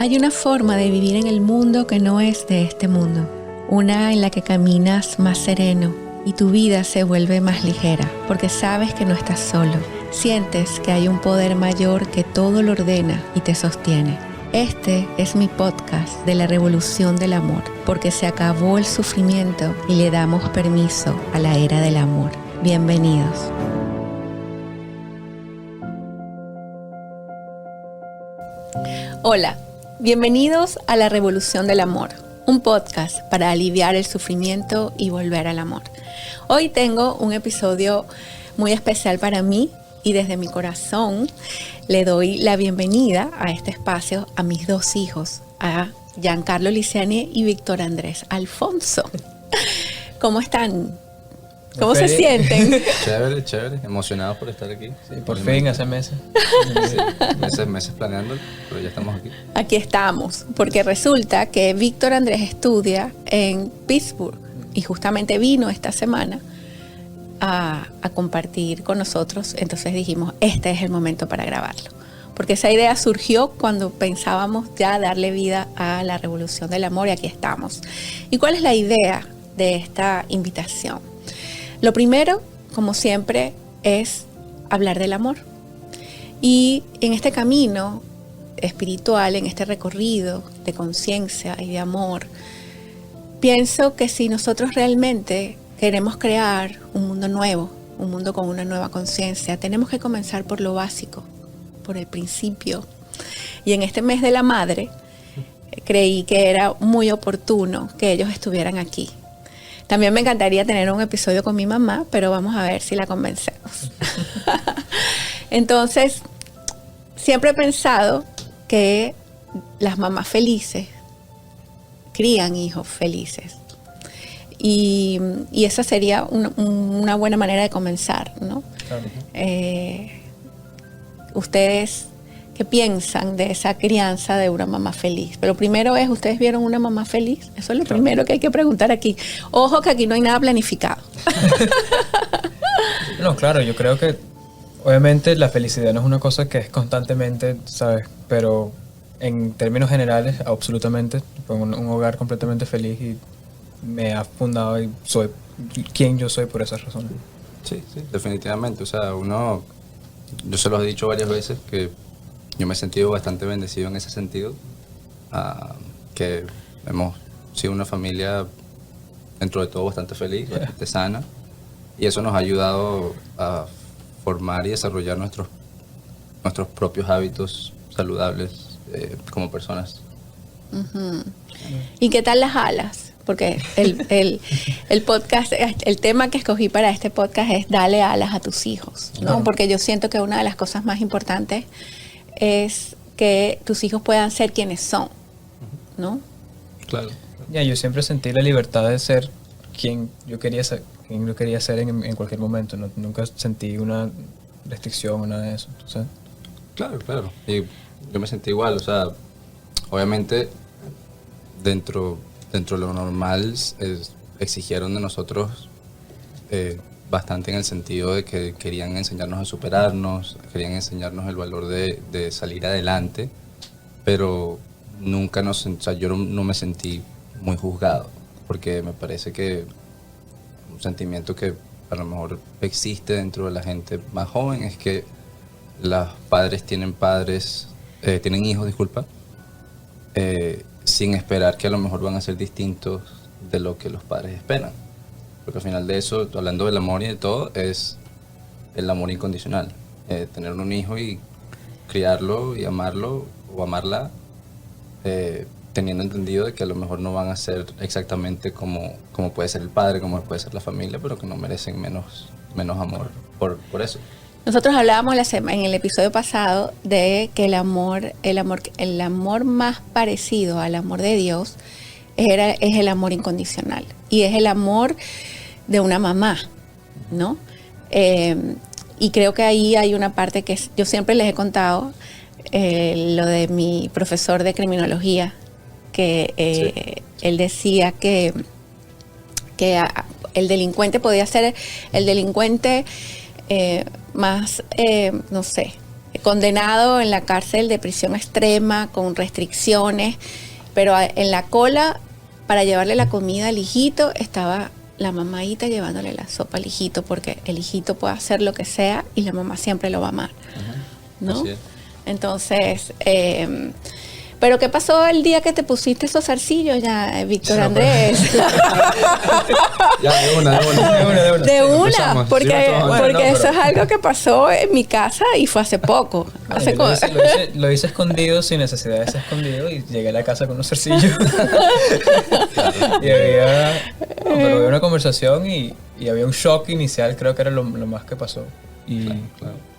Hay una forma de vivir en el mundo que no es de este mundo. Una en la que caminas más sereno y tu vida se vuelve más ligera, porque sabes que no estás solo. Sientes que hay un poder mayor que todo lo ordena y te sostiene. Este es mi podcast de la revolución del amor, porque se acabó el sufrimiento y le damos permiso a la era del amor. Bienvenidos. Hola, bienvenidos a la revolución del amor, un podcast para aliviar el sufrimiento y volver al amor. Hoy tengo un episodio muy especial para mí y desde mi corazón le doy la bienvenida a este espacio a mis dos hijos, a Giancarlo Liciani y Víctor Andrés Alfonso. ¿Cómo están? ¿Cómo se sienten? Chévere, emocionados por estar aquí. Sí, por fin, hace meses. Sí, meses planeando, pero ya estamos aquí. Aquí estamos, porque resulta que Víctor Andrés estudia en Pittsburgh y justamente vino esta semana a compartir con nosotros. Entonces dijimos, este es el momento para grabarlo. Porque esa idea surgió cuando pensábamos ya darle vida a la revolución del amor y aquí estamos. ¿Y cuál es la idea de esta invitación? Lo primero, como siempre, es hablar del amor. Y en este camino espiritual, en este recorrido de conciencia y de amor, pienso que si nosotros realmente queremos crear un mundo nuevo, un mundo con una nueva conciencia, tenemos que comenzar por lo básico, por el principio. Y en este mes de la madre, creí que era muy oportuno que ellos estuvieran aquí. También me encantaría tener un episodio con mi mamá, pero vamos a ver si la convencemos. Entonces, siempre he pensado que las mamás felices crían hijos felices. Y esa sería una buena manera de comenzar, ¿no? Claro. Ustedes, ¿qué piensan de esa crianza de una mamá feliz? Pero primero es, ¿ustedes vieron una mamá feliz? Eso es lo primero que hay que preguntar aquí. Ojo que aquí no hay nada planificado. No, claro, yo creo que obviamente la felicidad no es una cosa que es constantemente, ¿sabes? Pero en términos generales, absolutamente, fue un hogar completamente feliz y me ha fundado y soy quien yo soy por esas razones. Sí, definitivamente. O sea, yo se lo he dicho varias veces que yo me he sentido bastante bendecido en ese sentido, que hemos sido una familia dentro de todo bastante feliz, bastante sana, y eso nos ha ayudado a formar y desarrollar nuestros propios hábitos saludables como personas. Uh-huh. ¿Y qué tal las alas? Porque el podcast, el tema que escogí para este podcast es darle alas a tus hijos, ¿no? Porque yo siento que una de las cosas más importantes es que tus hijos puedan ser quienes son, ¿no? Claro. Ya, yo siempre sentí la libertad de ser quien yo quería ser en cualquier momento. No, nunca sentí una restricción o nada de eso, ¿sabes? Claro. Y yo me sentí igual, o sea, obviamente dentro de lo normal exigieron de nosotros bastante en el sentido de que querían enseñarnos a superarnos, querían enseñarnos el valor de salir adelante, pero nunca yo no me sentí muy juzgado, porque me parece que un sentimiento que a lo mejor existe dentro de la gente más joven es que los padres tienen hijos, sin esperar que a lo mejor van a ser distintos de lo que los padres esperan. Porque al final de eso, hablando del amor y de todo, es el amor incondicional. Tener un hijo y criarlo y amarlo o amarla, teniendo entendido de que a lo mejor no van a ser exactamente como puede ser el padre, como puede ser la familia, pero que no merecen menos amor por eso. Nosotros hablábamos en el episodio pasado de que el amor más parecido al amor de Dios es el amor incondicional y es el amor de una mamá, ¿no? Y creo que ahí hay una parte que yo siempre les he contado, lo de mi profesor de criminología, que sí. Él decía que el delincuente podía ser el delincuente más, no sé, condenado en la cárcel de prisión extrema con restricciones, pero en la cola para llevarle la comida al hijito estaba la mamáita llevándole la sopa al hijito, porque el hijito puede hacer lo que sea y la mamá siempre lo va a amar, ¿no? Así es. Entonces, pero ¿qué pasó el día que te pusiste esos zarcillos ya, Víctor Andrés? Ya, de una. De una, Empezamos. porque, Sí, no, porque no, eso pero- es algo que pasó en mi casa y fue hace poco. Hace Lo hice escondido sin necesidad de ser escondido y llegué a la casa con unos zarcillos. Y pero había una conversación y había un shock inicial, creo que era lo más que pasó. Y Claro.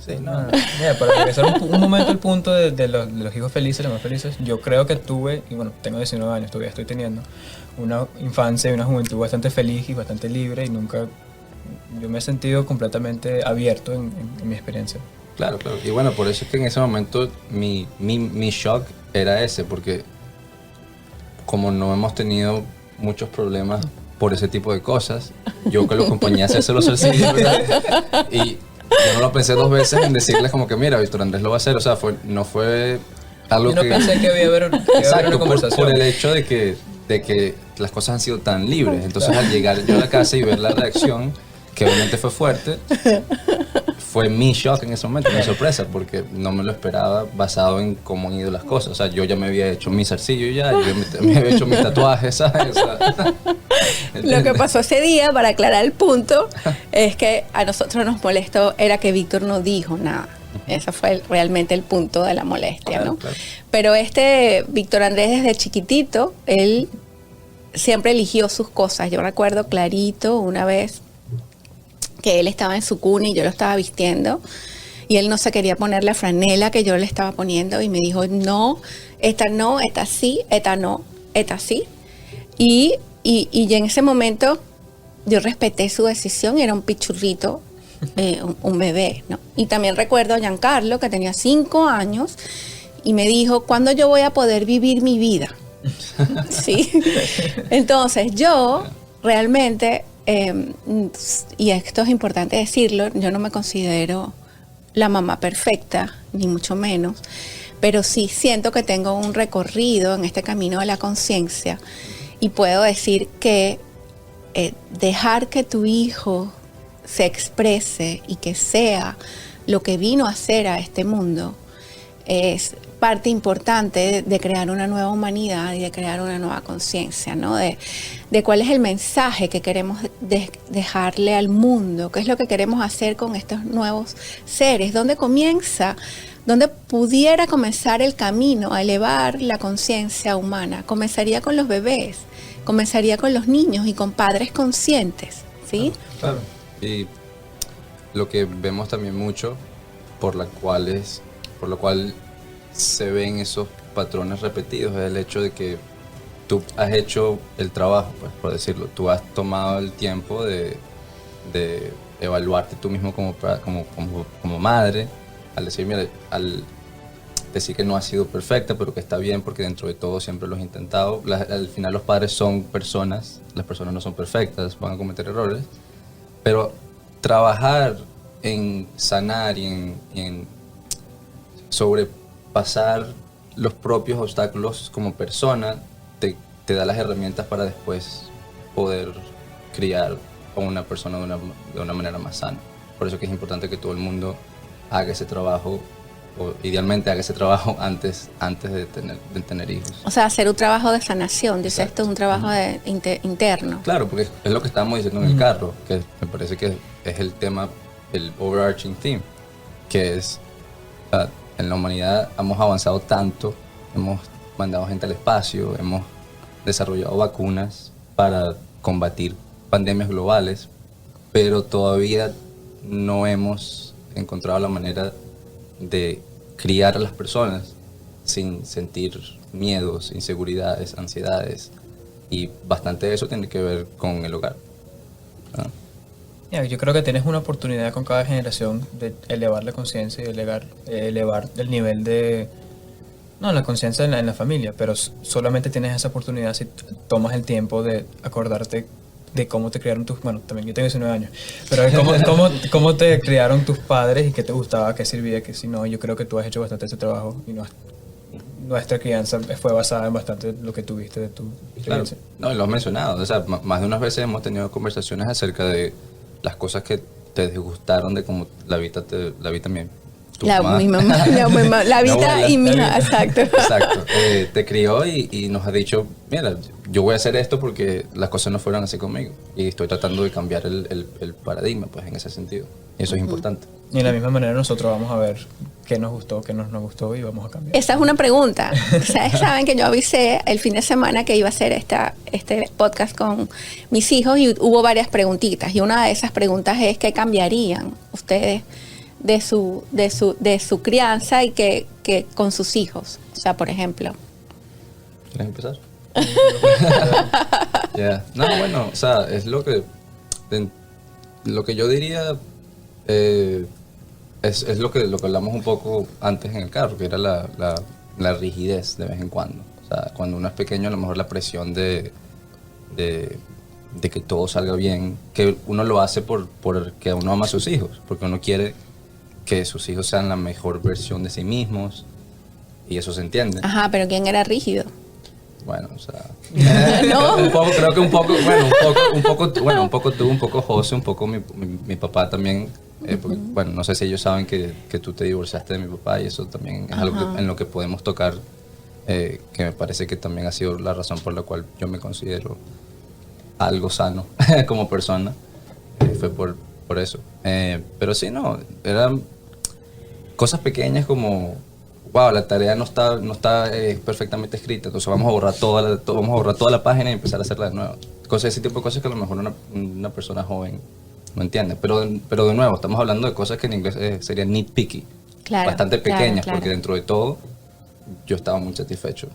Sí, no. nada, mira, para regresar un momento al punto de los hijos felices, los más felices, yo creo que tuve, y bueno, tengo 19 años, todavía estoy teniendo una infancia y una juventud bastante feliz y bastante libre y nunca, yo me he sentido completamente abierto en mi experiencia. Claro. Y bueno, por eso es que en ese momento mi shock era ese, porque como no hemos tenido muchos problemas por ese tipo de cosas, yo que lo acompañé a hacerse los zarcillos, ¿verdad? Y yo no lo pensé dos veces en decirles como que mira, Víctor Andrés lo va a hacer, o sea, no fue algo Yo no que... pensé que iba a haber una Exacto, conversación. por el hecho de que las cosas han sido tan libres. Entonces al llegar yo a la casa y ver la reacción, que obviamente fue fuerte, fue mi shock en ese momento, mi sorpresa, porque no me lo esperaba basado en cómo han ido las cosas. O sea, yo ya me había hecho mi zarcillo ya, yo me había hecho mis tatuajes, ¿sabes? O sea, Lo que pasó ese día, para aclarar el punto, es que a nosotros nos molestó, era que Víctor no dijo nada. Ese fue realmente el punto de la molestia, Claro, ¿no? claro. Pero Víctor Andrés, desde chiquitito, él siempre eligió sus cosas. Yo recuerdo clarito una vez que él estaba en su cuna y yo lo estaba vistiendo y él no se quería poner la franela que yo le estaba poniendo y me dijo, no, esta sí, esta no, esta sí. Y en ese momento yo respeté su decisión y era un pichurrito, un bebé, ¿no? Y también recuerdo a Giancarlo, que tenía 5 años, y me dijo, ¿cuándo yo voy a poder vivir mi vida? Sí. Entonces yo realmente, y esto es importante decirlo, yo no me considero la mamá perfecta, ni mucho menos, pero sí siento que tengo un recorrido en este camino de la conciencia y puedo decir que dejar que tu hijo se exprese y que sea lo que vino a ser a este mundo es parte importante de crear una nueva humanidad y de crear una nueva conciencia, ¿no? De cuál es el mensaje que queremos dejarle al mundo, qué es lo que queremos hacer con estos nuevos seres, dónde comienza, dónde pudiera comenzar el camino a elevar la conciencia humana. Comenzaría con los bebés, comenzaría con los niños y con padres conscientes, ¿sí? Claro. Y lo que vemos también mucho, por lo cual se ven esos patrones repetidos, es el hecho de que tú has hecho el trabajo, pues, por decirlo. Tú has tomado el tiempo de evaluarte tú mismo como madre, al decir, mira, al decir que no ha sido perfecta, pero que está bien porque dentro de todo siempre lo has intentado. Al final los padres son personas, las personas no son perfectas, van a cometer errores, pero trabajar en sanar y en sobrepasar los propios obstáculos como persona te da las herramientas para después poder criar a una persona de una manera más sana. Por eso que es importante que todo el mundo haga ese trabajo, o idealmente haga ese trabajo antes de tener hijos. O sea, hacer un trabajo de sanación, dice Exacto. esto, un trabajo interno. Claro, porque es lo que estábamos diciendo en el carro, que me parece que es el tema, el overarching theme, que es, en la humanidad hemos avanzado tanto, hemos mandado gente al espacio, hemos desarrollado vacunas para combatir pandemias globales, pero todavía no hemos encontrado la manera de criar a las personas sin sentir miedos, inseguridades, ansiedades, y bastante de eso tiene que ver con el hogar. Yo creo que tienes una oportunidad con cada generación de elevar la conciencia y elevar el nivel de... No, la conciencia en la familia, pero solamente tienes esa oportunidad si tomas el tiempo de acordarte de cómo te criaron tus... Bueno, también yo tengo 19 años, pero de cómo te criaron tus padres y qué te gustaba, qué servía, qué si no. Yo creo que tú has hecho bastante ese trabajo y nuestra crianza fue basada en bastante lo que tuviste de tu experiencia. Claro. No, y lo has mencionado. O sea, más de unas veces hemos tenido conversaciones acerca de las cosas que te disgustaron de cómo la vida también. Mi mamá, la vida y mi mamá, exacto. Exacto. Te crió y nos ha dicho, mira, yo voy a hacer esto porque las cosas no fueron así conmigo. Y estoy tratando de cambiar el paradigma, pues, en ese sentido. Y eso es importante. Y de la misma manera nosotros vamos a ver qué nos gustó, qué no nos gustó y vamos a cambiar. Esa es una pregunta. Ustedes saben que yo avisé el fin de semana que iba a hacer este podcast con mis hijos y hubo varias preguntitas. Y una de esas preguntas es ¿qué cambiarían ustedes de su crianza y que con sus hijos? O sea, por ejemplo. ¿Quieres empezar? Yeah. No, bueno, o sea, es lo que yo diría es lo que hablamos un poco antes en el carro, que era la rigidez de vez en cuando. O sea, cuando uno es pequeño, a lo mejor la presión de que todo salga bien, que uno lo hace porque uno ama a sus hijos, porque uno quiere que sus hijos sean la mejor versión de sí mismos, y eso se entiende. Ajá, pero ¿quién era rígido? Bueno, o sea, ¿No? creo que un poco tú, un poco José, un poco mi papá también, porque, bueno, no sé si ellos saben que tú te divorciaste de mi papá, y eso también es algo en lo que podemos tocar, que me parece que también ha sido la razón por la cual yo me considero algo sano como persona, fue por eso. Pero sí, no, eran cosas pequeñas como, wow, la tarea no está perfectamente escrita, entonces vamos a borrar toda la página y empezar a hacerla de nuevo. Ese tipo de cosas que a lo mejor una persona joven no entiende. Pero de nuevo, estamos hablando de cosas que en inglés serían nitpicky, bastante pequeñas, claro. Porque dentro de todo yo estaba muy satisfecho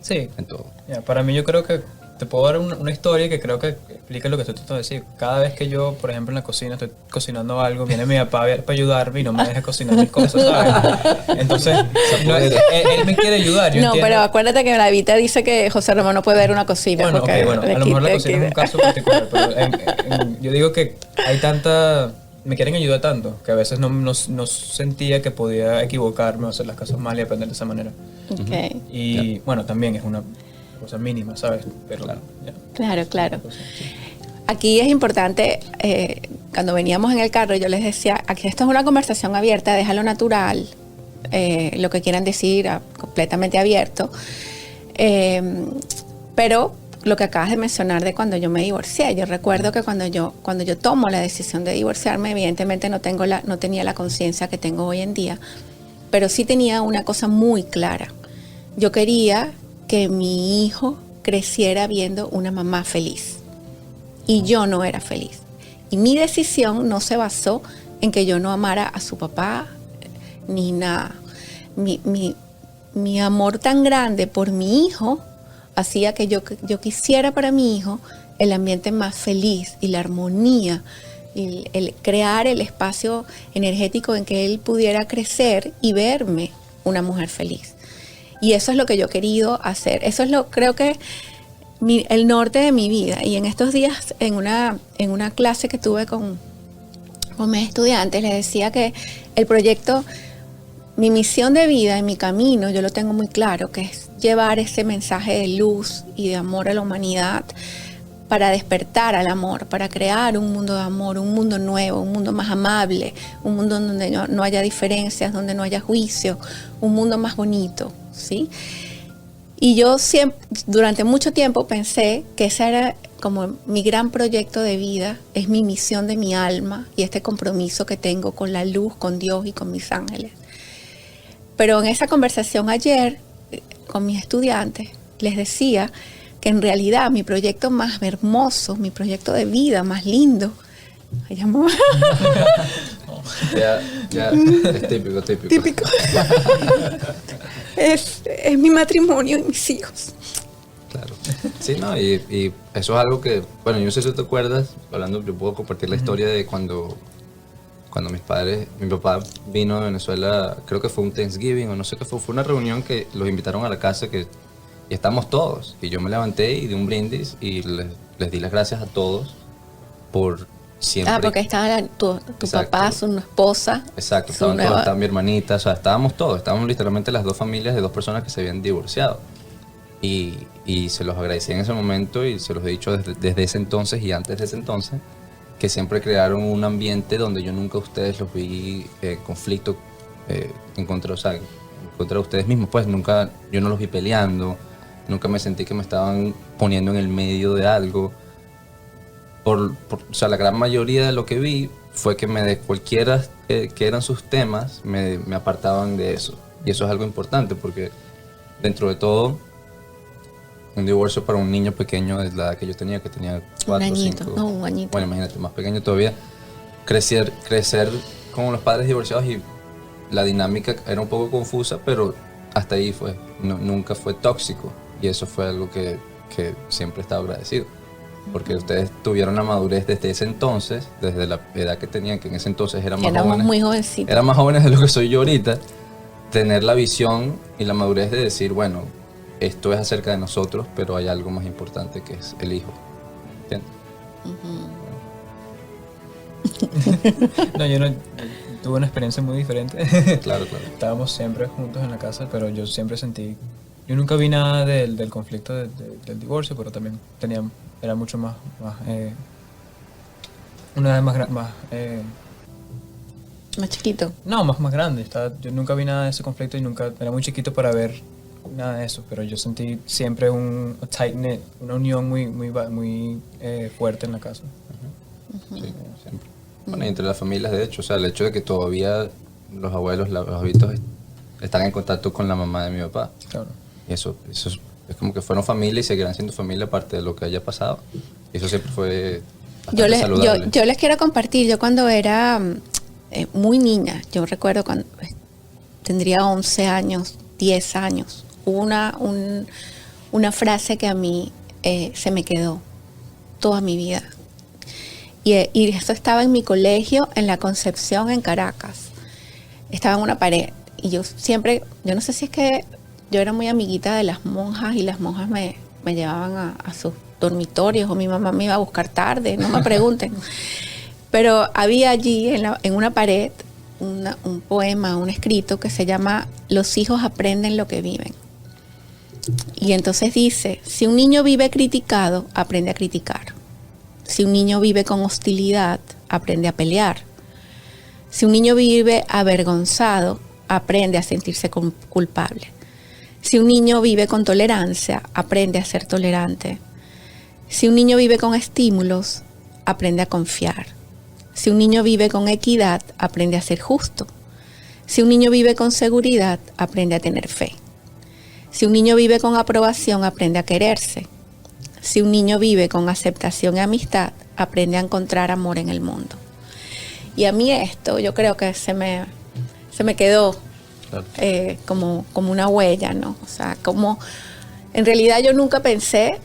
sí. En todo. Yeah, para mí, yo creo que te puedo dar una historia que creo que explica lo que estoy tratando de decir. Cada vez que yo, por ejemplo, en la cocina estoy cocinando algo, viene mi papá para ayudarme y no me deja cocinar mis cosas, ¿sabes? Entonces, él me quiere ayudar. No, pero acuérdate que la Vita dice que José Ramón no puede ver una cocina. Bueno, porque a lo mejor la cocina es un caso particular, pero yo digo que hay tanta... Me quieren ayudar tanto que a veces no sentía que podía equivocarme o hacer las cosas mal y aprender de esa manera. Okay. Y bueno, también es una cosa mínima, ¿sabes? Pero Claro. Aquí es importante, cuando veníamos en el carro, yo les decía, aquí esto es una conversación abierta, déjalo natural, lo que quieran decir, completamente abierto. Pero lo que acabas de mencionar de cuando yo me divorcié, yo recuerdo que cuando yo tomo la decisión de divorciarme, evidentemente no tenía la conciencia que tengo hoy en día, pero sí tenía una cosa muy clara. Yo quería que mi hijo creciera viendo una mamá feliz. Y yo no era feliz. Y mi decisión no se basó en que yo no amara a su papá ni nada. Mi amor tan grande por mi hijo hacía que yo quisiera para mi hijo el ambiente más feliz y la armonía, y el crear el espacio energético en que él pudiera crecer y verme una mujer feliz. Y eso es lo que yo he querido hacer. Eso es creo que el norte de mi vida. Y en estos días, en una clase que tuve con mis estudiantes, les decía que el proyecto, mi misión de vida y mi camino, yo lo tengo muy claro, que es llevar ese mensaje de luz y de amor a la humanidad para despertar al amor, para crear un mundo de amor, un mundo nuevo, un mundo más amable, un mundo donde no haya diferencias, donde no haya juicio, un mundo más bonito, ¿sí? Y yo siempre, durante mucho tiempo pensé que ese era como mi gran proyecto de vida, es mi misión de mi alma y este compromiso que tengo con la luz, con Dios y con mis ángeles. Pero en esa conversación ayer con mis estudiantes les decía que en realidad mi proyecto más hermoso, mi proyecto de vida más lindo, ay, amor. Ya, es típico. Es mi matrimonio y mis hijos. Claro. Sí, no, y eso es algo que, bueno, yo no sé si te acuerdas, yo puedo compartir la historia de cuando mi papá vino a Venezuela, creo que fue un Thanksgiving o no sé qué fue una reunión que los invitaron a la casa y estamos todos. Y yo me levanté y di un brindis y les les di las gracias a todos por siempre. Porque estaba tu Exacto. papá, su esposa. Exacto, su estaban nueva- todos, estaba mi hermanita, o sea, estábamos todos, estábamos literalmente las dos familias de dos personas que se habían divorciado. Y se los agradecí en ese momento y se los he dicho desde ese entonces y antes de ese entonces, que siempre crearon un ambiente donde yo nunca a ustedes los vi en conflicto en contra, o sea, en contra de ustedes mismos, pues nunca, yo no los vi peleando, nunca me sentí que me estaban poniendo en el medio de algo. O sea, la gran mayoría de lo que vi fue que de cualquiera que eran sus temas, me apartaban de eso. Y eso es algo importante porque dentro de todo, un divorcio para un niño pequeño de la edad que yo tenía, que tenía 4 o 5. No, un añito. Bueno, imagínate, más pequeño todavía. Crecer con los padres divorciados y la dinámica era un poco confusa, pero hasta ahí fue. Nunca fue tóxico. Y eso fue algo que siempre estaba agradecido. Porque ustedes tuvieron la madurez desde ese entonces, desde la edad que tenían, que en ese entonces eran más Éramos jóvenes. muy jovencitos. Eran más jóvenes de lo que soy yo ahorita. Tener la visión y la madurez de decir, bueno, esto es acerca de nosotros, pero hay algo más importante que es el hijo. ¿Entiendes? No, yo no tuve una experiencia muy diferente. Claro, claro. Estábamos siempre juntos en la casa, pero yo siempre sentí... Yo nunca vi nada del conflicto del divorcio, pero también era mucho más una vez más Más chiquito. no, más grande. Yo nunca vi nada de ese conflicto y nunca era muy chiquito para ver nada de eso, pero yo sentí siempre un tight knit, una unión muy fuerte en la casa. Sí, siempre. Bueno, y entre las familias, de hecho, o sea, el hecho de que todavía los abuelos, los abuelitos están en contacto con la mamá de mi papá. Claro. Y eso es como que fueron familia y seguirán siendo familia aparte de lo que haya pasado. Y eso siempre fue bastante saludable. Yo les quiero compartir, yo cuando era muy niña, yo recuerdo cuando tendría 11 años, 10 años, hubo una frase que a mí se me quedó toda mi vida. Y eso estaba en mi colegio, en la Concepción, en Caracas. Estaba en una pared. Y yo no sé si es que yo era muy amiguita de las monjas y las monjas me llevaban a sus dormitorios o mi mamá me iba a buscar tarde, no me pregunten. Pero había allí en una pared un poema, un escrito que se llama Los hijos aprenden lo que viven. Y entonces dice, si un niño vive criticado, aprende a criticar. Si un niño vive con hostilidad, aprende a pelear. Si un niño vive avergonzado, aprende a sentirse culpable. Si un niño vive con tolerancia, aprende a ser tolerante. Si un niño vive con estímulos, aprende a confiar. Si un niño vive con equidad, aprende a ser justo. Si un niño vive con seguridad, aprende a tener fe. Si un niño vive con aprobación, aprende a quererse. Si un niño vive con aceptación y amistad, aprende a encontrar amor en el mundo. Y a mí esto, yo creo que se me quedó Claro. como una huella, ¿no? O sea, como en realidad yo nunca pensé,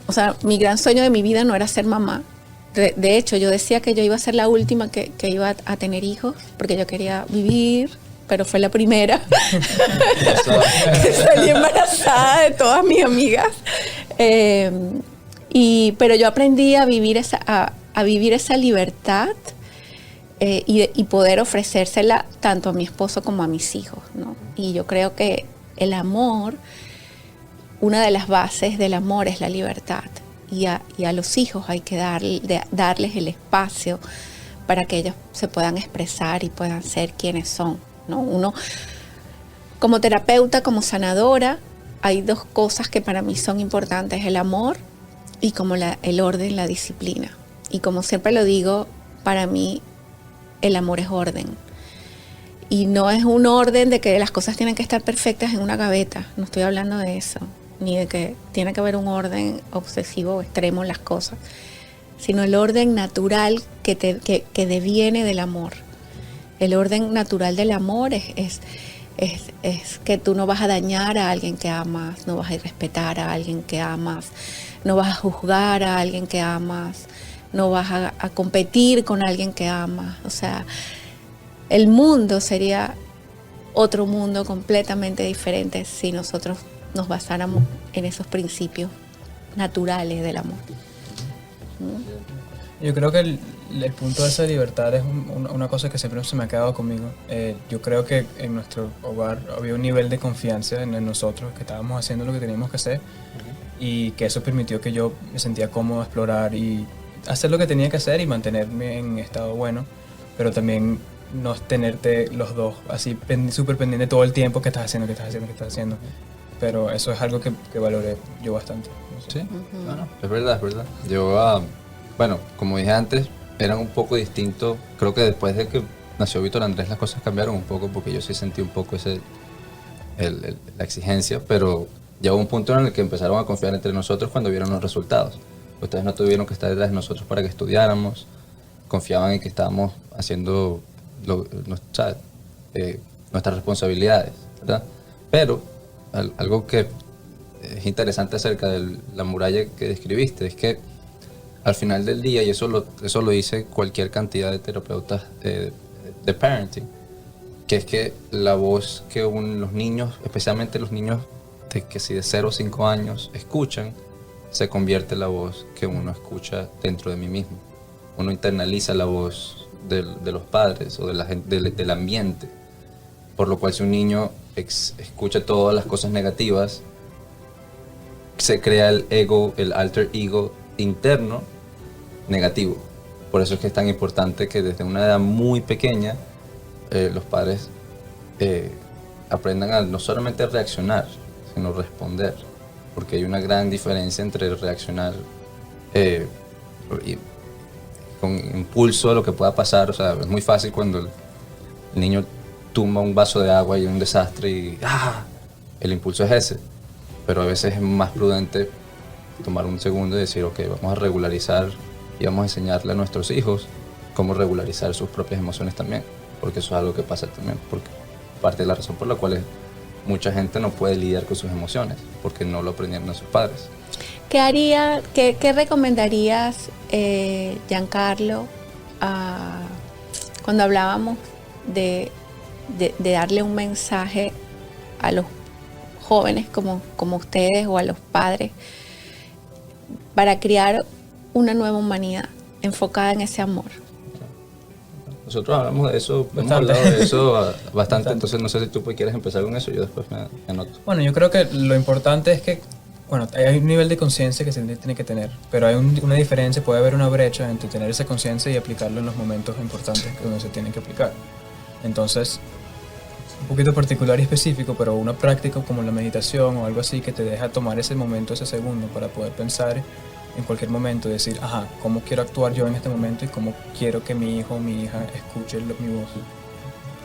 o sea, mi gran sueño de mi vida no era ser mamá. De hecho, yo decía que yo iba a ser la última que iba a tener hijos, porque yo quería vivir, pero fue la primera. Salí embarazada de todas mis amigas. Pero yo aprendí a vivir esa libertad y poder ofrecérsela tanto a mi esposo como a mis hijos, ¿no? Y yo creo que el amor, una de las bases del amor es la libertad. Y a los hijos hay que darles el espacio para que ellos se puedan expresar y puedan ser quienes son, ¿no? Uno, como terapeuta, como sanadora, hay dos cosas que para mí son importantes, el amor y como el orden, la disciplina. Y como siempre lo digo, para mí el amor es orden. Y no es un orden de que las cosas tienen que estar perfectas en una gaveta, no estoy hablando de eso, ni de que tiene que haber un orden obsesivo o extremo en las cosas, sino el orden natural que deviene del amor. El orden natural del amor es que tú no vas a dañar a alguien que amas, no vas a irrespetar a alguien que amas, no vas a juzgar a alguien que amas, no vas a competir con alguien que amas. O sea, el mundo sería otro mundo completamente diferente si nosotros nos basáramos en esos principios naturales del amor. Yo creo que el punto de esa libertad es una cosa que siempre se me ha quedado conmigo. Yo creo que en nuestro hogar había un nivel de confianza en nosotros, que estábamos haciendo lo que teníamos que hacer, y que eso permitió que yo me sentía cómodo a explorar y hacer lo que tenía que hacer y mantenerme en estado bueno, pero también no tenerte los dos así súper pendiente todo el tiempo que estás haciendo, Pero eso es algo que valoré yo bastante. Sí, bueno, es verdad. Yo, bueno, como dije antes, eran un poco distintos. Creo que después de que nació Víctor Andrés las cosas cambiaron un poco, porque yo sí sentí un poco la exigencia, pero llegó un punto en el que empezaron a confiar entre nosotros cuando vieron los resultados. Ustedes no tuvieron que estar detrás de nosotros para que estudiáramos, confiaban en que estábamos haciendo nuestras responsabilidades, ¿verdad? Pero algo que es interesante acerca de la muralla que describiste es que al final del día, y eso lo dice cualquier cantidad de terapeutas de parenting, que es que la voz que los niños, especialmente los niños de 0 o 5 años, escuchan, se convierte en la voz que uno escucha dentro de mí mismo. Uno internaliza la voz de los padres o del ambiente, por lo cual si un niño escucha todas las cosas negativas, se crea el ego, el alter ego interno negativo. Por eso es que es tan importante que desde una edad muy pequeña los padres aprendan a no solamente reaccionar, sino responder, porque hay una gran diferencia entre reaccionar con impulso a lo que pueda pasar. O sea, es muy fácil cuando el niño tumba un vaso de agua y hay un desastre y el impulso es ese, pero a veces es más prudente tomar un segundo y decir, ok, vamos a regularizar y vamos a enseñarle a nuestros hijos cómo regularizar sus propias emociones también, porque eso es algo que pasa también, porque parte de la razón por la cual mucha gente no puede lidiar con sus emociones, porque no lo aprendieron a sus padres. ¿Qué recomendarías, Giancarlo, cuando hablábamos de darle un mensaje a los jóvenes como ustedes o a los padres para criar una nueva humanidad enfocada en ese amor? Nosotros hablamos de eso, hemos hablado de eso bastante, entonces no sé si tú quieres empezar con eso, yo después me anoto. Bueno, yo creo que lo importante es que, bueno, hay un nivel de conciencia que se tiene que tener, pero hay una diferencia, puede haber una brecha entre tener esa conciencia y aplicarlo en los momentos importantes donde se tienen que aplicar. Entonces, un poquito particular y específico, pero una práctica como la meditación o algo así que te deja tomar ese momento, ese segundo, para poder pensar en cualquier momento y decir, ¿cómo quiero actuar yo en este momento y cómo quiero que mi hijo o mi hija escuche mi voz?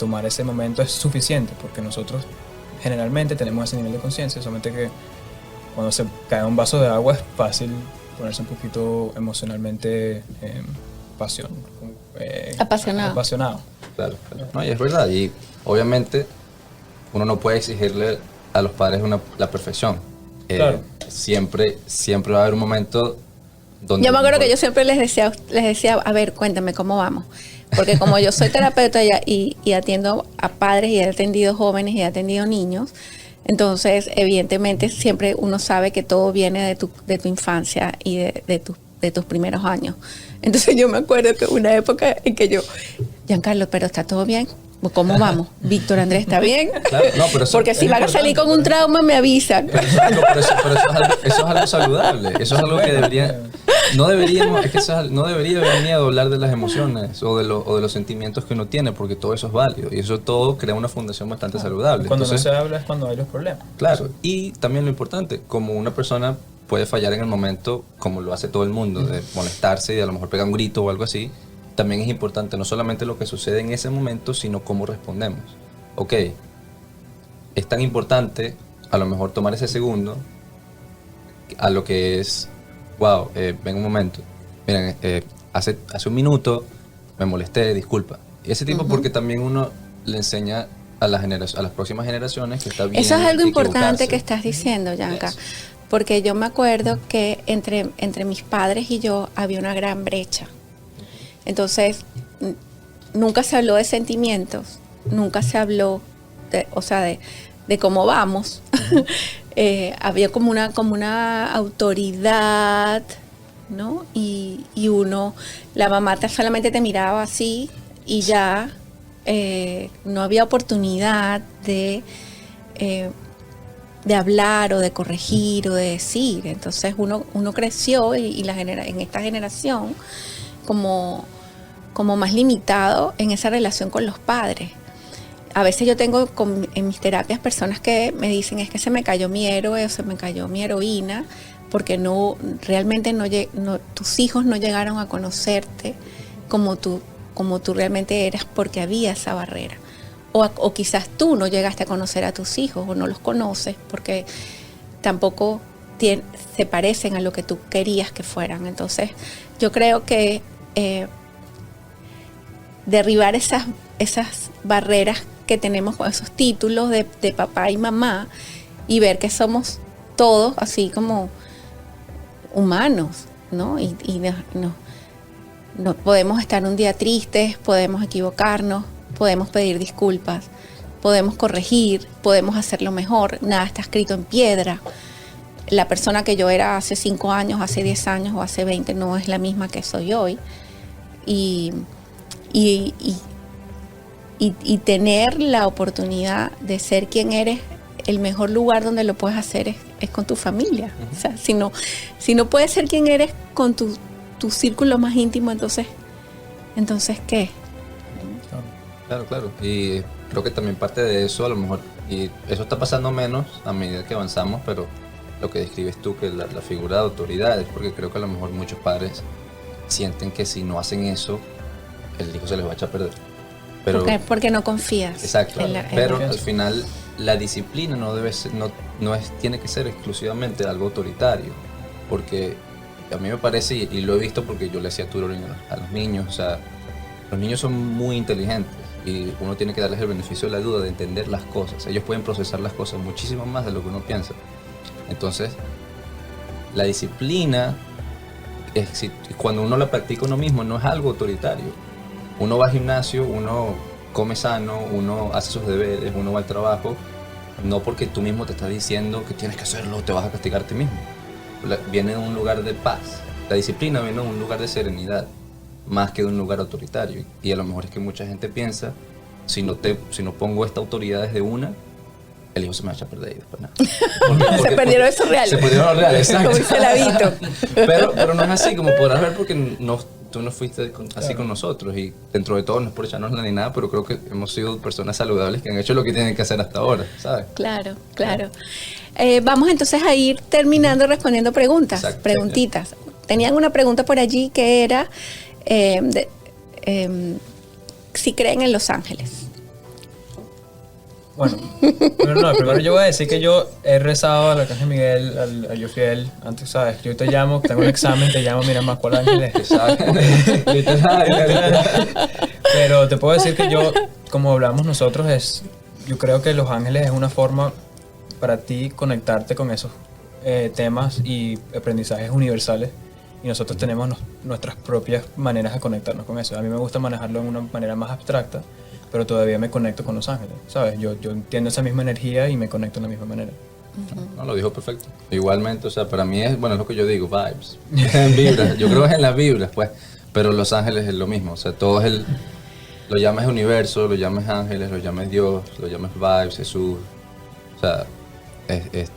Tomar ese momento es suficiente, porque nosotros generalmente tenemos ese nivel de conciencia, solamente que cuando se cae un vaso de agua es fácil ponerse un poquito emocionalmente apasionado. Claro. No, y es verdad, y obviamente uno no puede exigirle a los padres la perfección. Claro. Siempre va a haber un momento donde... Yo me acuerdo que yo siempre les decía, a ver, cuéntame cómo vamos. Porque como yo soy terapeuta y atiendo a padres y he atendido jóvenes y he atendido niños, entonces evidentemente siempre uno sabe que todo viene de tu infancia y de tus primeros años. Entonces yo me acuerdo que una época en que yo, Giancarlo, pero ¿está todo bien? ¿Cómo vamos? ¿Víctor Andrés está bien? Claro, no, pero eso, porque si van a salir con un trauma me avisan. Pero eso es algo saludable. Eso es algo que no debería haber miedo a hablar de las emociones o de los sentimientos que uno tiene, porque todo eso es válido y eso todo crea una fundación bastante saludable. Cuando no se habla es cuando hay los problemas. Claro, y también lo importante, como una persona puede fallar en el momento, como lo hace todo el mundo, de molestarse y a lo mejor pegar un grito o algo así, también es importante no solamente lo que sucede en ese momento, sino cómo respondemos. Ok, es tan importante a lo mejor tomar ese segundo a lo que es, ven un momento, miren, hace un minuto me molesté, disculpa. Y ese tipo, porque también uno le enseña a las próximas generaciones que está bien. Eso es algo importante que estás diciendo, Gianca, porque yo me acuerdo que entre mis padres y yo había una gran brecha. Entonces, nunca se habló de sentimientos, nunca se habló de cómo vamos, había como una autoridad, ¿no? Y la mamá solamente te miraba así y ya no había oportunidad de hablar o de corregir o de decir. Entonces uno creció en esta generación como más limitado en esa relación con los padres. A veces yo tengo en mis terapias personas que me dicen es que se me cayó mi héroe o se me cayó mi heroína porque realmente tus hijos no llegaron a conocerte como tú realmente eras porque había esa barrera. O quizás tú no llegaste a conocer a tus hijos o no los conoces porque tampoco se parecen a lo que tú querías que fueran. Entonces yo creo que derribar esas barreras que tenemos con esos títulos de papá y mamá y ver que somos todos así como humanos, ¿no? Y no podemos estar un día tristes, podemos equivocarnos, podemos pedir disculpas, podemos corregir, podemos hacerlo mejor, nada está escrito en piedra. La persona que yo era hace 5 años, hace 10 años o hace 20 no es la misma que soy hoy. Y tener la oportunidad de ser quien eres, el mejor lugar donde lo puedes hacer es con tu familia. Uh-huh. O sea, si no puedes ser quien eres con tu círculo más íntimo, entonces ¿qué? Claro. Y creo que también parte de eso, a lo mejor, y eso está pasando menos a medida que avanzamos, pero lo que describes tú, que la figura de autoridad, es porque creo que a lo mejor muchos padres sienten que si no hacen eso, el hijo se les va a echar a perder. Pero, porque no confías. Exacto, pero al final la disciplina tiene que ser exclusivamente algo autoritario, porque a mí me parece, y lo he visto porque yo le hacía tutoring a los niños, o sea, los niños son muy inteligentes y uno tiene que darles el beneficio de la duda, de entender las cosas. Ellos pueden procesar las cosas muchísimo más de lo que uno piensa. Entonces, la disciplina, cuando uno la practica uno mismo, no es algo autoritario. Uno va al gimnasio, uno come sano, uno hace sus deberes, uno va al trabajo, no porque tú mismo te estás diciendo que tienes que hacerlo, te vas a castigar a ti mismo. Viene de un lugar de paz. La disciplina viene de un lugar de serenidad, más que de un lugar autoritario. Y a lo mejor es que mucha gente piensa, si no pongo esta autoridad desde una, el hijo se me va a echar a perder y después nada. Se perdieron esos reales. Se perdieron los reales, exacto. Como dice Lavito. pero no es así, como podrás ver, porque tú no fuiste así con nosotros, y dentro de todo no es por echarnos ni nada, pero creo que hemos sido personas saludables que han hecho lo que tienen que hacer hasta ahora, ¿sabes? Claro. Vamos entonces a ir terminando respondiendo preguntas, Exacto. preguntitas. Tenían una pregunta por allí que era si creen en los ángeles. Bueno, primero yo voy a decir que yo he rezado al Arcángel Miguel, a Yofiel, antes, ¿sabes? Yo te llamo, tengo un examen, te llamo, mira más cuál ángel es. Pero te puedo decir que yo, como hablamos nosotros, yo creo que los ángeles es una forma para ti conectarte con esos temas y aprendizajes universales, y nosotros tenemos nuestras propias maneras de conectarnos con eso. A mí me gusta manejarlo de una manera más abstracta, pero todavía me conecto con los ángeles, ¿sabes? Yo entiendo esa misma energía y me conecto de la misma manera. No, lo dijo perfecto. Igualmente, o sea, para mí es lo que yo digo, vibes. Vibras. Yo creo que es en las vibras, pues. Pero los ángeles es lo mismo. O sea, todo es lo llames universo, lo llames ángeles, lo llames Dios, lo llames vibes, Jesús. O sea,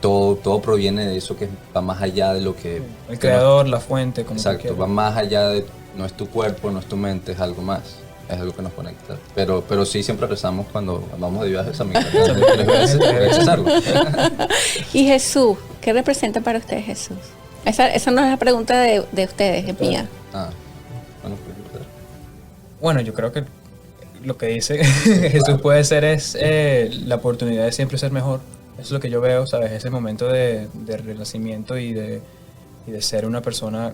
todo proviene de eso que va más allá de lo que... El creador, la fuente, como exacto, va más allá de... No es tu cuerpo, no es tu mente, es algo más. Es algo que nos conecta. Pero sí, siempre rezamos cuando vamos de viajes a mi casa. 3 veces por rezarlo. ¿Y Jesús? ¿Qué representa para ustedes Jesús? Esa no es la pregunta de ustedes, es mía. Bueno, yo creo que lo que dice Jesús puede ser es la oportunidad de siempre ser mejor. Eso es lo que yo veo, ¿sabes? Ese momento de renacimiento y de ser una persona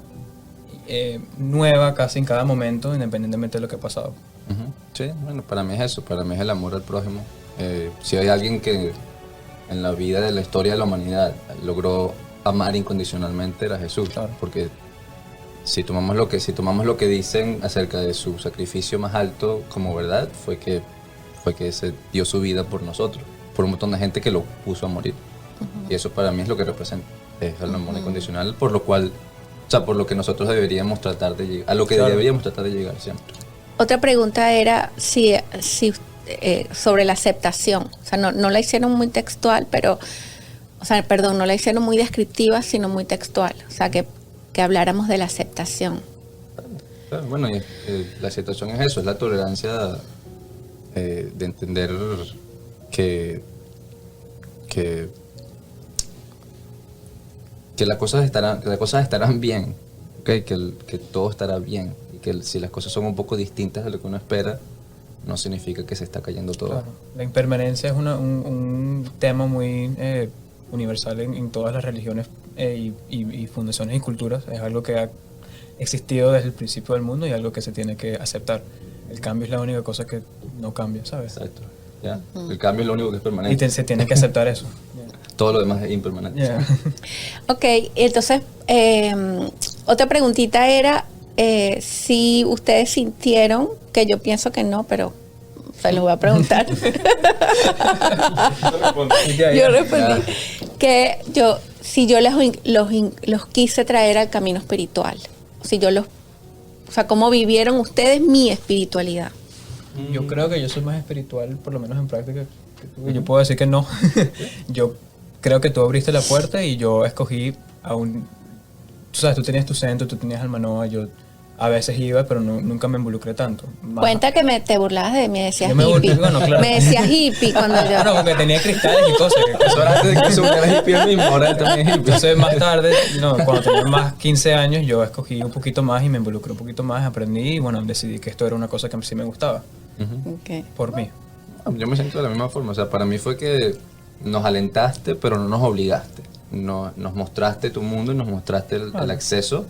nueva casi en cada momento, independientemente de lo que ha pasado. Uh-huh. Sí, bueno, para mí es eso, para mí es el amor al prójimo. Si hay alguien que en la vida de la historia de la humanidad logró amar incondicionalmente, era Jesús. Claro. Porque si tomamos lo que dicen acerca de su sacrificio más alto como verdad, fue que se dio su vida por nosotros, por un montón de gente que lo puso a morir. Y eso para mí es lo que representa, es el amor incondicional, por lo cual, o sea, por lo que nosotros deberíamos tratar de llegar, a lo que deberíamos tratar de llegar siempre. Otra pregunta era si sobre la aceptación. O sea, no la hicieron muy textual, pero, o sea, perdón, no la hicieron muy descriptiva, sino muy textual. O sea, que habláramos de la aceptación. Claro, bueno, y, la aceptación es eso, es la tolerancia de entender que las cosas estarán bien, ¿okay? Que todo estará bien, y que si las cosas son un poco distintas de lo que uno espera, no significa que se está cayendo todo. Claro. La impermanencia es un tema muy universal en todas las religiones y fundaciones y culturas. Es algo que ha existido desde el principio del mundo y algo que se tiene que aceptar. El cambio es la única cosa que no cambia, ¿sabes? Exacto. ¿Ya? El cambio es lo único que es permanente. Y se tiene que aceptar eso. Todo lo demás es impermanente. Yeah. Ok, entonces, otra preguntita era si ustedes sintieron, que yo pienso que no, pero se los voy a preguntar. Yo respondí que si yo los quise traer al camino espiritual, si yo o sea, cómo vivieron ustedes mi espiritualidad. Yo creo que yo soy más espiritual, por lo menos en práctica, que tú. Yo puedo decir que no. Yo creo que tú abriste la puerta y yo escogí tú sabes, tú tenías tu centro, tú tenías al Manoa, yo a veces iba, pero nunca me involucré tanto. Cuenta que te burlabas de mí, decías Yo hippie. bueno, claro. Me decías hippie cuando yo... No, porque tenía cristales y cosas. Eso era antes de que se uniera hippie el mismo, ahora él también es hippie. Entonces más tarde, cuando tenía más 15 años, yo escogí un poquito más y me involucré un poquito más, aprendí y bueno, decidí que esto era una cosa que sí me gustaba. Okay. Por mí. Yo me siento de la misma forma, o sea, para mí fue que nos alentaste, pero no nos obligaste. Nos mostraste tu mundo y nos mostraste el acceso,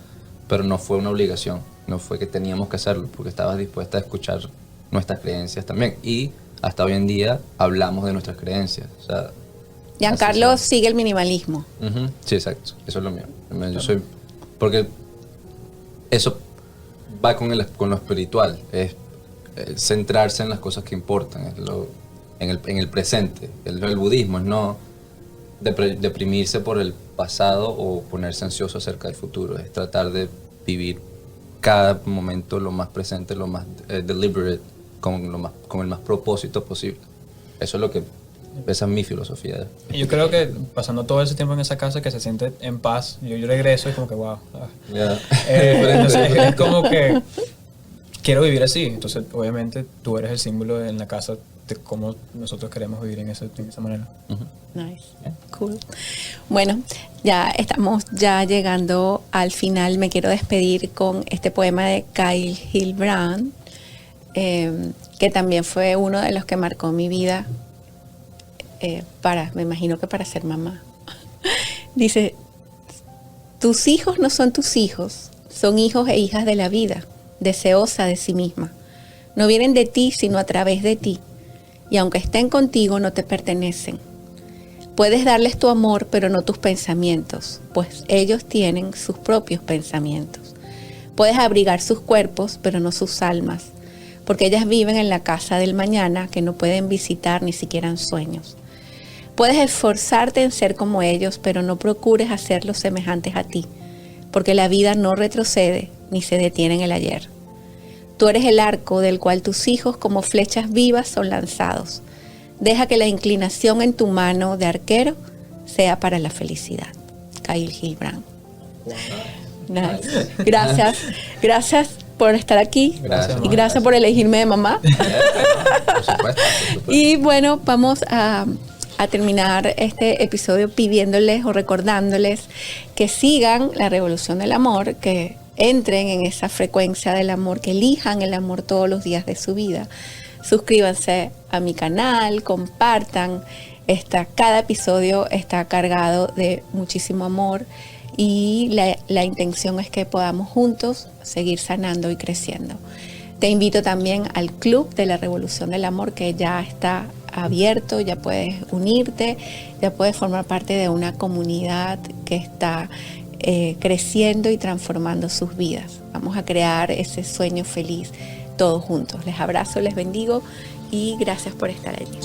pero no fue una obligación, no fue que teníamos que hacerlo, porque estabas dispuesta a escuchar nuestras creencias también. Y hasta hoy en día hablamos de nuestras creencias. O sea, Giancarlo sigue el minimalismo. Sí, exacto, eso es lo mío. Yo soy, porque eso va con lo espiritual, es centrarse en las cosas que importan, en el presente. El budismo es no deprimirse por el pasado o ponerse ansioso acerca del futuro, es tratar de vivir cada momento lo más presente, lo más deliberate, con el más propósito posible. Eso es lo que, esa es mi filosofía. Y yo creo que pasando todo ese tiempo en esa casa que se siente en paz, yo regreso y como que wow. Entonces es como que quiero vivir así. Entonces obviamente tú eres el símbolo en la casa de cómo nosotros queremos vivir en esa manera. Nice, cool. Bueno, ya estamos llegando al final. Me quiero despedir con este poema de Kyle Hilbrand, que también fue uno de los que marcó mi vida, me imagino que para ser mamá. Dice: tus hijos no son tus hijos, son hijos e hijas de la vida, deseosa de sí misma. No vienen de ti, sino a través de ti. Y aunque estén contigo, no te pertenecen. Puedes darles tu amor, pero no tus pensamientos, pues ellos tienen sus propios pensamientos. Puedes abrigar sus cuerpos, pero no sus almas, porque ellas viven en la casa del mañana que no pueden visitar ni siquiera en sueños. Puedes esforzarte en ser como ellos, pero no procures hacerlos semejantes a ti, porque la vida no retrocede ni se detiene en el ayer. Tú eres el arco del cual tus hijos como flechas vivas son lanzados. Deja que la inclinación en tu mano de arquero sea para la felicidad. Kyle Hilbrand. Nice. Gracias por estar aquí. Gracias, y gracias por elegirme de mamá. Por supuesto. Y bueno, vamos a terminar este episodio pidiéndoles o recordándoles que sigan la revolución del amor, que entren en esa frecuencia del amor, que elijan el amor todos los días de su vida. Suscríbanse a mi canal, compartan. Cada episodio está cargado de muchísimo amor y la intención es que podamos juntos seguir sanando y creciendo. Te invito también al Club de la Revolución del Amor, que ya está abierto, ya puedes unirte, ya puedes formar parte de una comunidad que está creciendo y transformando sus vidas. Vamos a crear ese sueño feliz todos juntos. Les abrazo, les bendigo y gracias por estar allí.